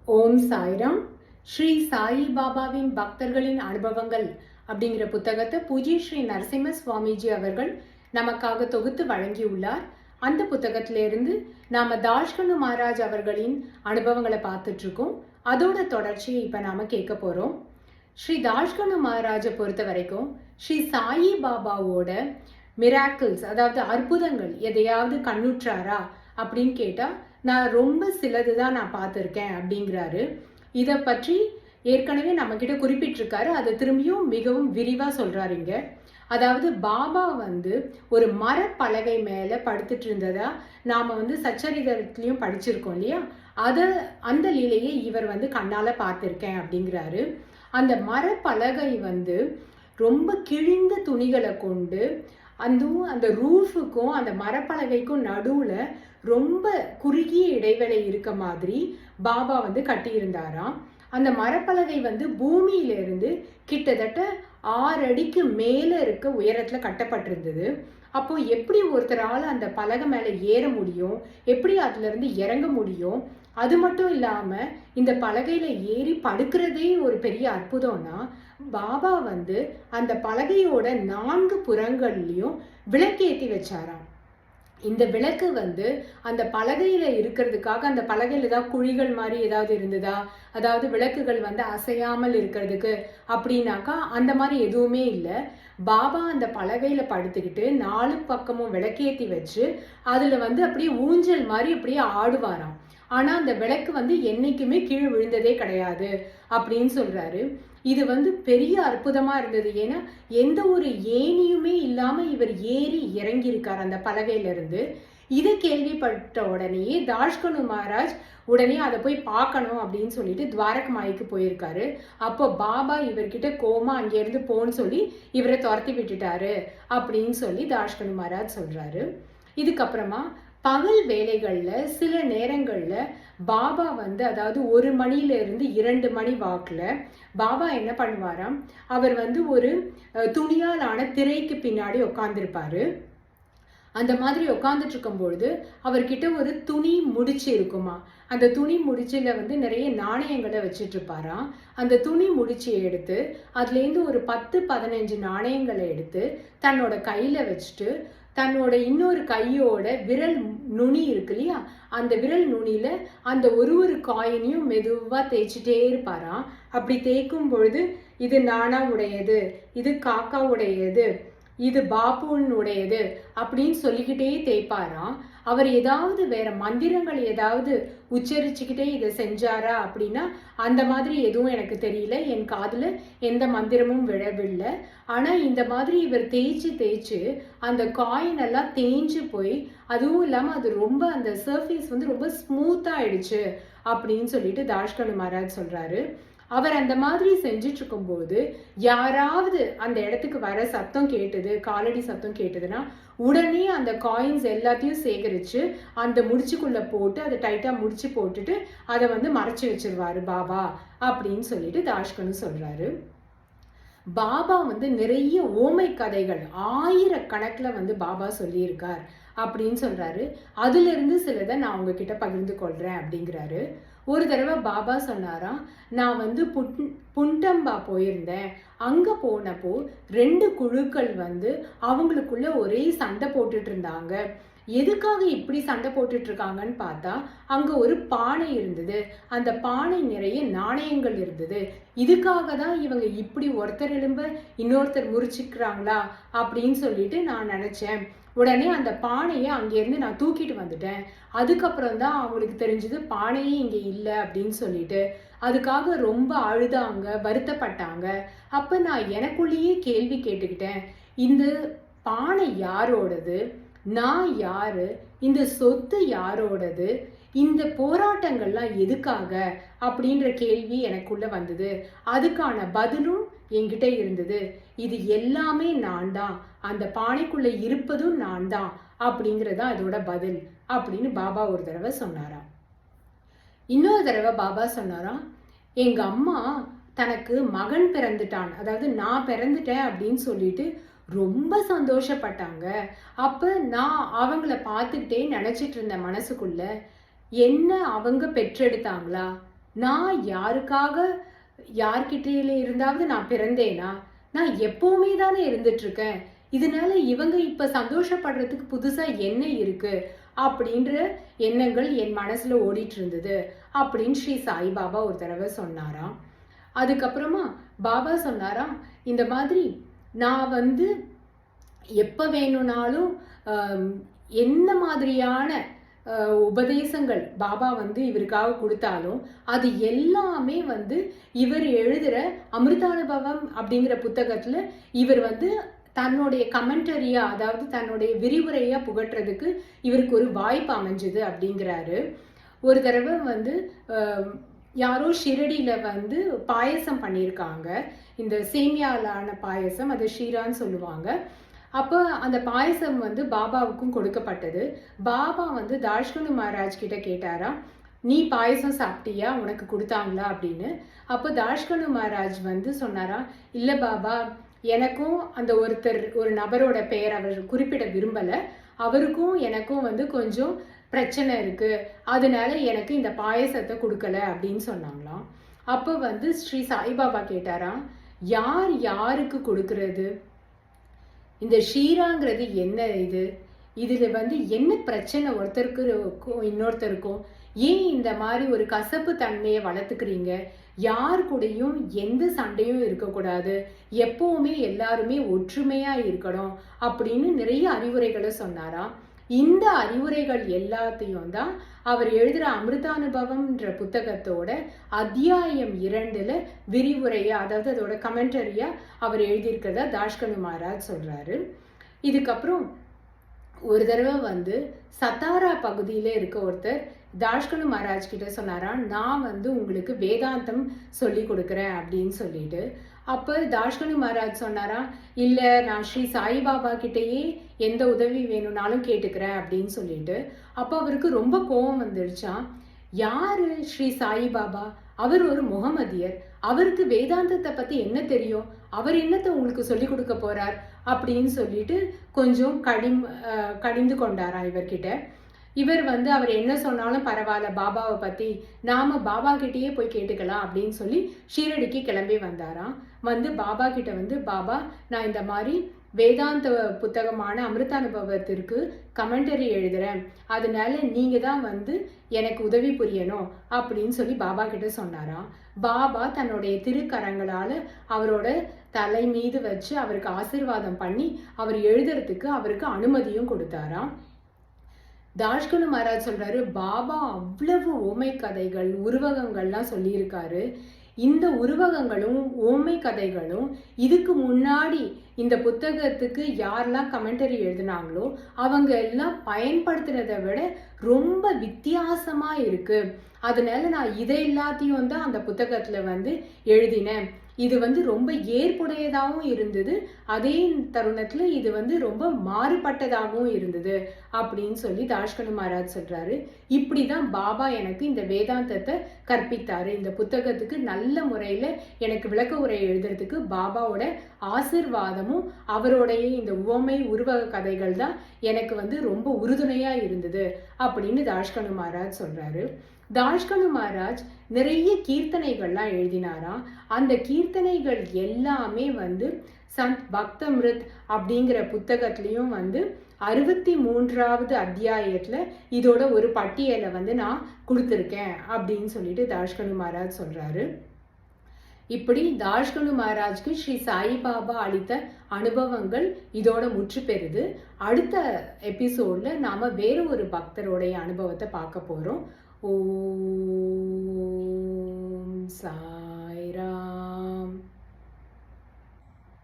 ஓம் சாய்ராம். ஸ்ரீ சாயி பாபாவின் பக்தர்களின் அனுபவங்கள் அப்படிங்கிற புத்தகத்தை பூஜ்ய ஸ்ரீ நரசிம்ம சுவாமிஜி அவர்கள் நமக்காக தொகுத்து வழங்கியுள்ளார். அந்த புத்தகத்திலிருந்து நாம தாஷ்கனு மகாராஜ் அவர்களின் அனுபவங்களை பார்த்துட்டு இருக்கோம். அதோட தொடர்ச்சியை இப்ப நாம கேட்க போறோம். ஸ்ரீ தாஷ்கனு மகாராஜை பொறுத்த வரைக்கும் ஸ்ரீ சாயி பாபாவோட மிராக்கிள்ஸ், அதாவது அற்புதங்கள் எதையாவது கண்ணுற்றாரா அப்படின்னு கேட்டா நான் ரொம்ப சிலதுதான் நான் பார்த்துருக்கேன் அப்படிங்கிறாரு. இதை பற்றி ஏற்கனவே நம்ம கிட்ட குறிப்பிட்டிருக்காரு. அதை திரும்பியும் மிகவும் விரிவா சொல்றாரு இங்க. அதாவது பாபா ஒரு மரப்பலகை மேல படுத்துட்டு இருந்ததா நாம சச்சரிதத்திலையும் படிச்சிருக்கோம் இல்லையா? அந்த லீலையை இவர் கண்ணால பார்த்திருக்கேன் அப்படிங்கிறாரு. அந்த மரப்பலகை ரொம்ப கிழிந்த துணிகளை கொண்டு அந்த ரூஃபுக்கும் அந்த மரப்பலகைக்கும் நடுவுல ரொம்ப குறுகிய இடைவெளி இருக்க மாதிரி பாபா கட்டியிருந்தாராம். அந்த மரப்பலகை பூமியிலிருந்து கிட்டத்தட்ட 6 அடிக்கு மேல இருக்க உயரத்துல கட்டப்பட்டிருந்தது. அப்போ எப்படி ஒருத்தரால அந்த பலகை மேல ஏற முடியும், எப்படி அதுல இருந்து இறங்க முடியும்? அது மட்டும் இல்லாம இந்த பலகையில ஏறி படுக்கிறதே ஒரு பெரிய அற்புதம்னா, பாபா அந்த பலகையோட 4 புறங்கள்லயும் விளக்கேத்தி வச்சாராம். இந்த விளக்கு அந்த பலகையில இருக்கிறதுக்காக, அந்த பலகையில ஏதாவது குழிகள் மாதிரி ஏதாவது இருந்ததா, அதாவது விளக்குகள் அசையாமல் இருக்கிறதுக்கு அப்படின்னாக்கா அந்த மாதிரி எதுவுமே இல்லை. பாபா அந்த பலகையில படுத்துக்கிட்டு 4 பக்கமும் விளக்கேத்தி வச்சு அதுல அப்படியே ஊஞ்சல் மாதிரி அப்படியே ஆடுவாராம். ஆனா அந்த விளக்கு என்னைக்குமே கீழே விழுந்ததே கிடையாது அப்படின்னு சொல்றாரு. இது பெரிய அற்புதமா இருந்தது. ஏன்னா எந்த ஒரு ஏணியுமே இல்லாம இவர் ஏறி இறங்கி இருக்கார் அந்த பலகையில இருந்து. இதை கேள்விப்பட்ட உடனேயே தாஷ்கனு மகாராஜ் உடனே அதை போய் பார்க்கணும் அப்படின்னு சொல்லிட்டு துவாரகமாய்க்கு போயிருக்காரு. அப்போ பாபா இவர்கிட்ட கோமா அங்கே இருந்து போன்னு சொல்லி இவரை துரத்தி விட்டுட்டாரு அப்படின்னு சொல்லி தாஷ்கனு மகாராஜ் சொல்றாரு. இதுக்கப்புறமா பகல் வேலைகள்ல சில நேரங்கள்ல பாபா அதாவது 1 மணில இருந்து 2 மணி வாக்குல பாபா என்ன பண்ணுவாராம், அவர் ஒரு துணியால் ஆன திரைக்கு பின்னாடி உட்கார்ந்துருப்பாரு. அந்த மாதிரி உட்காந்துட்டு இருக்கும் பொழுது அவர்கிட்ட ஒரு துணி முடிச்சு இருக்குமா. அந்த துணி முடிச்சுல நிறைய நாணயங்களை வச்சுட்டு இருப்பாராம். அந்த துணி முடிச்சியை எடுத்து அதுலேருந்து ஒரு 10-15 நாணயங்களை எடுத்து தன்னோட கையில வச்சுட்டு தன்னோட இன்னொரு கையோட விரல் நுனி இருக்கு இல்லையா, அந்த விரல் நுனியில அந்த ஒரு காயினையும் மெதுவா தேய்ச்சிட்டே இருப்பாராம். அப்படி தேய்க்கும் பொழுது இது நானா உடையது, இது காக்கா உடையது, இது பாப்புனுடையது அப்படின்னு சொல்லிக்கிட்டே தேய்ப்பாராம். அவர் ஏதாவது வேற மந்திரங்கள் ஏதாவது உச்சரிச்சுக்கிட்டே இதை செஞ்சாரா அப்படின்னா அந்த மாதிரி எதுவும் எனக்கு தெரியல, என் காதுல எந்த மந்திரமும் விழவில்லை. ஆனா இந்த மாதிரி இவர் தேய்ச்சு அந்த காயின் எல்லாம் தேஞ்சு போய், அதுவும் இல்லாம அது ரொம்ப அந்த சர்ஃபேஸ் ரொம்ப ஸ்மூத்தா ஆயிடுச்சு அப்படின்னு சொல்லிட்டு தாஷ்கனு மகாராஜ் சொல்றாரு. அவர் அந்த மாதிரி செஞ்சுட்டு இருக்கும்போது யாராவது அந்த இடத்துக்கு வர சத்தம் கேட்டது, காலடி சத்தம் கேட்டதுன்னா உடனே அந்த காயின்ஸ் எல்லாத்தையும் சேகரிச்சு அந்த முடிச்சுக்குள்ள போட்டு அதை டைட்டா முடிச்சு போட்டுட்டு அதை மறைச்சு வச்சிருவாரு பாபா அப்படின்னு சொல்லிட்டு தாஷ்கனு சொல்றாரு. பாபா நிறைய ஓமை கதைகள் 1000கணக்கில் பாபா சொல்லியிருக்கார் அப்படின்னு சொல்றாரு. அதுல இருந்து சிலதை நான் உங்ககிட்ட பகிர்ந்து கொள்றேன் அப்படிங்கிறாரு. ஒரு தடவை பாபா சொன்னாராம், நான் புண்டம்பா போயிருந்தேன். அங்க போனப்போ 2 குழுக்கள் அவங்களுக்குள்ள ஒரே சண்டை போட்டுட்டு இருந்தாங்க. எதுக்காக இப்படி சண்டை போட்டுட்டு இருக்காங்கன்னு பார்த்தா அங்க ஒரு பானை இருந்தது. அந்த பானை நிறைய நாணயங்கள் இருந்தது. இதுக்காக தான் இவங்க இப்படி ஒருத்தர் எலும்ப இன்னொருத்தர் முறிச்சுக்கிறாங்களா அப்படின்னு சொல்லிட்டு நான் நினைச்சேன். உடனே அந்த பானையை அங்கேருந்து நான் தூக்கிட்டு வந்துட்டேன். அதுக்கப்புறம் தான் அவங்களுக்கு தெரிஞ்சது பானையே இங்கே இல்லை அப்படின்னு சொல்லிட்டு. அதுக்காக ரொம்ப அழுதாங்க, வருத்தப்பட்டாங்க. அப்போ நான் எனக்குள்ளேயே கேள்வி கேட்டுக்கிட்டேன், இந்த பானை யாரோடது, நான் யாரு, இந்த சொத்து யாரோடது, இந்த போராட்டங்கள்லாம் எதுக்காக அப்படின்ற கேள்வி எனக்குள்ள வந்தது. அதுக்கான பதிலும் என்கிட்ட இருந்தது. இது எல்லாமே நான் தான், அந்த பானைக்குள்ள இருப்பதும் நான் தான் அப்படிங்கிறதா அதோட பதில் அப்படின்னு பாபா ஒரு தடவை சொன்னாராம். இன்னொரு தடவை பாபா சொன்னாராம், எங்க அம்மா தனக்கு மகன் பிறந்துட்டான், அதாவது நான் பிறந்துட்டேன் அப்படின்னு சொல்லிட்டு ரொம்ப சந்தோஷப்பட்டாங்க. அப்ப நான் அவங்கள பார்த்துக்கிட்டே நினைச்சிட்டு இருந்த மனசுக்குள்ள, என்ன அவங்க பெற்றெடுத்தாங்களா, நான் யார்கிட்டயில இருந்தாவது நான் பிறந்தேனா? நான் எப்பவுமே தானே இருந்துட்டு இருக்கேன். இதனால இவங்க இப்ப சந்தோஷப்படுறதுக்கு புதுசா என்ன இருக்கு அப்படின்ற எண்ணங்கள் என் மனசுல ஓடிட்டு இருந்தது அப்படின்னு ஸ்ரீ சாய்பாபா ஒரு தடவை சொன்னாராம். அதுக்கப்புறமா பாபா சொன்னாராம், இந்த மாதிரி நான் வந்து எப்ப வேணும்னாலும் என்ன மாதிரியான உபதேசங்கள் பாபா வந்து இவருக்காக கொடுத்தாலும் அது எல்லாமே வந்து இவர் எழுதுற அமிர்தானுபவம் அப்படிங்கிற புத்தகத்துல இவர் வந்து தன்னுடைய கமெண்டரியா, அதாவது தன்னுடைய விரிவுரையா புகட்டுறதுக்கு இவருக்கு ஒரு வாய்ப்பு அமைஞ்சது அப்படிங்கிறாரு. ஒரு தடவை வந்து யாரோ ஷிரடியில வந்து பாயசம் பண்ணியிருக்காங்க. இந்த சேமியாலான பாயசம், அது ஷீரான்னு சொல்லுவாங்க. அப்போ அந்த பாயசம் வந்து பாபாவுக்கும் கொடுக்கப்பட்டது. பாபா வந்து தாஷ்கனு மகாராஜ் கிட்ட கேட்டாராம், நீ பாயசம் சாப்பிட்டியா, உனக்கு கொடுத்தாங்களா அப்படின்னு. அப்போ தாஷ்கனு மகாராஜ் வந்து சொன்னாராம், இல்லை பாபா, எனக்கும் அந்த ஒரு நபரோட பெயர் அவர் குறிப்பிட விரும்பலை, அவருக்கும் எனக்கும் வந்து கொஞ்சம் பிரச்சனை இருக்கு, அதனால எனக்கு இந்த பாயசத்தை கொடுக்கல அப்படின்னு சொன்னாங்களாம். அப்போ வந்து ஸ்ரீ சாய்பாபா கேட்டாராம், யார் யாருக்கு கொடுக்கறது? இந்த ஷீராங்கிறது என்ன இதுல வந்து என்ன பிரச்சனை ஒருத்தருக்கும் இன்னொருத்தருக்கும்? ஏன் இந்த மாதிரி ஒரு கசப்பு தன்மையை வளர்த்துக்கிறீங்க? யார் கூடயும் எந்த சண்டையும் இருக்கக்கூடாது, எப்பவுமே எல்லாருமே ஒற்றுமையா இருக்கணும் அப்படின்னு நிறைய அறிவுரைகளை சொன்னாராம். இந்த அறிவுரைகள் எல்லாத்தையும் தான் அவர் எழுதுற அமிர்தானுபவம்ன்ற புத்தகத்தோட அத்தியாயம் 2ல விரிவுரையா, அதாவது அதோட கமெண்டரியா அவர் எழுதியிருக்கிறதா தாஷ்கனு மகாராஜ் சொல்றாரு. இதுக்கப்புறம் ஒரு தடவை வந்து சத்தாரா பகுதியில இருக்க ஒருத்தர் தாஷ்கனு மகாராஜ் கிட்ட சொன்னாராம், நான் வந்து உங்களுக்கு வேதாந்தம் சொல்லி கொடுக்குறேன் அப்படின்னு சொல்லிட்டு. அப்போ தாஷ்கனு மகாராஜ் சொன்னாராம், இல்லை, நான் ஸ்ரீ சாய்பாபா கிட்டேயே எந்த உதவி வேணும்னாலும் கேட்டுக்கிறேன் அப்படின்னு சொல்லிட்டு. அப்போ அவருக்கு ரொம்ப கோபம் வந்துடுச்சான். யாரு ஸ்ரீ சாய்பாபா? அவர் ஒரு முகமதியர், அவருக்கு வேதாந்தத்தை பத்தி என்ன தெரியும்? அவர் என்னத்தை உங்களுக்கு சொல்லி கொடுக்க போறார் அப்படின்னு சொல்லிட்டு கொஞ்சம் கடிந்து கொண்டாராம் இவர்கிட்ட. இவர் வந்து அவர் என்ன சொன்னாலும் பரவாயில்ல, பாபாவை பத்தி நாம பாபா கிட்டேயே போய் கேட்டுக்கலாம் அப்படின்னு சொல்லி ஷீரடிக்கு கிளம்பி வந்தாராம். வந்து பாபா கிட்ட வந்து, பாபா, நான் இந்த மாதிரி வேதாந்த புத்தகமான அமிர்தானுபவத்திற்கு கமெண்டரி எழுதுறேன், அதனால நீங்க தான் வந்து எனக்கு உதவி புரியணும் அப்படின்னு சொல்லி பாபா கிட்ட சொன்னாராம். பாபா தன்னுடைய திருக்கரங்களால அவரோட தலை மீது வச்சு அவருக்கு ஆசீர்வாதம் பண்ணி அவர் எழுதுறதுக்கு அவருக்கு அனுமதியும் கொடுத்தாராம். தாஷ்கனு மகாராஜ் சொல்றாரு, பாபா அவ்வளவு ஓமை கதைகள் உருவகங்கள்லாம் சொல்லியிருக்காரு. இந்த உருவகங்களும் ஓமை கதைகளும் இதுக்கு முன்னாடி இந்த புத்தகத்துக்கு யாரெல்லாம் கமெண்டரி எழுதினாங்களோ அவங்க எல்லாம் பயன்படுத்துறதை விட ரொம்ப வித்தியாசமா இருக்கு. அதனால நான் இதை எல்லாத்தையும் தான் அந்த புத்தகத்துல வந்து எழுதினேன். இது வந்து ரொம்ப ஏற்புடையதாகவும் இருந்தது, அதே தருணத்துல இது வந்து ரொம்ப மாறுபட்டதாகவும் இருந்தது அப்படின்னு சொல்லி தாஷ்கனு மகாராஜ் சொல்றாரு. இப்படிதான் பாபா எனக்கு இந்த வேதாந்தத்தை கற்பித்தாரு. இந்த புத்தகத்துக்கு நல்ல முறையில எனக்கு விளக்க உரை எழுதுறதுக்கு பாபாவோட ஆசிர்வாதமும் அவருடைய இந்த உவமை உருவக கதைகள் தான் எனக்கு வந்து ரொம்ப உறுதுணையா இருந்தது அப்படின்னு தாஷ்கனு மகாராஜ் சொல்றாரு. தாஷ்கனு மகாராஜ் நிறைய கீர்த்தனைகள்லாம் எழுதினாராம். அந்த கீர்த்தனைகள் எல்லாமே வந்து சந்த் பக்தமிருத் அப்படிங்கிற புத்தகத்திலையும் வந்து 63வது அத்தியாயத்துல இதோட ஒரு பட்டியலை வந்து நான் கொடுத்துருக்கேன் அப்படின்னு சொல்லிட்டு தாஷ்கனு மகாராஜ் சொல்றாரு. இப்படி தாஷ்கனு மகாராஜ்க்கு ஸ்ரீ சாய்பாபா அளித்த அனுபவங்கள் இதோட முற்று பெறுது. அடுத்த எபிசோட்ல நாம வேற ஒரு பக்தருடைய அனுபவத்தை பார்க்க போறோம். ஓம் சா